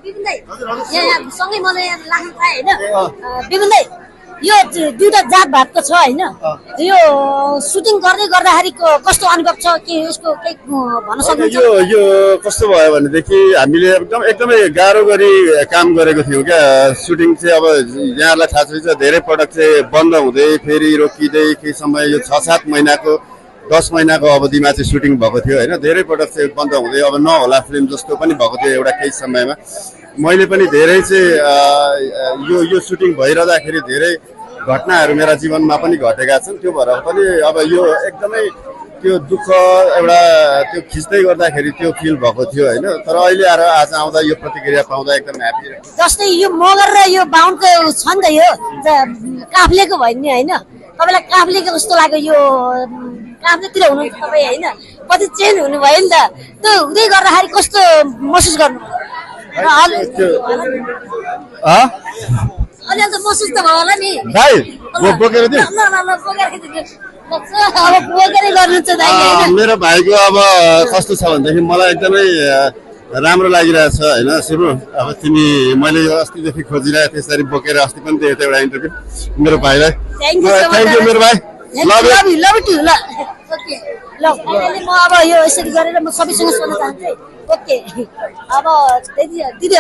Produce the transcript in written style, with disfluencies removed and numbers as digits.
विपिन दाइ यहाँ सँगै मलाई यहाँ लाग्नु पाएँ होइन विपिन दाइ यो दुईटा जात भातको छ होइन यो सुटिङ गर्दै गर्दाखेरि कस्तो अनुभव छ के यसको केही भन्न सक्नुहुन्छ यो कस्तो भयो भनेदेखि हामीले एकदमै गाह्रो गरी काम गरेको थियौँ क्या सुटिङ चाहिँ अब यहाँलाई थाहा छ धेरै प्रडक्ट चाहिँ बन्द हुँदै फेरि रोकिँदै केही समय यो 6-7 महिनाको 10 महिनाको अवधिमा चाहिँ सुटिङ भएको थियो होइन धेरै प्रडक्ट चाहिँ बन्द हुँदै अब नहोला फिल्म जस्तो पनि भएको थियो एउटा केही समयमा मैले पनि धेरै चाहिँ यो सुटिङ भइरहँदाखेरि धेरै घटनाहरू मेरा जीवनमा पनि घटेका छन् त्यो भएर पनि अब यो एकदमै त्यो दुःख एउटा त्यो खिच्दै गर्दाखेरि त्यो फिल भएको थियो होइन तर अहिले आएर आज आउँदा यो प्रतिक्रिया पाउँदा एकदम ह्याप्पी जस्तै यो मगर र यो बाहुनको छ नि त यो काफ्लेको भयो नि होइन तपाईँलाई काफ्लेको जस्तो लाग्यो यो काफ्लेतिर हुनुहुन्छ तपाईँ होइन कति चेन्ज हुनुभयो नि त त्यो हुँदै गर्दाखेरि कस्तो महसुस गर्नु अलिअलि त महसुस त भयो होला नि मेरो भाइको अब कस्तो छ भनेदेखि मलाई एकदमै राम्रो लागिरहेछ होइन शिवु अब तिमी मैले अस्तिदेखि खोजिरहेको त्यसरी बोकेर अस्ति पनि दिएको एउटा इन्टरभ्यू मेरो भाइलाई थ्याङ्क यू मेरो भाइ ल फाइनली म अब यो यसरी गरेर म सबैसँग सोध्न चाहन्छु ओके अब दिदी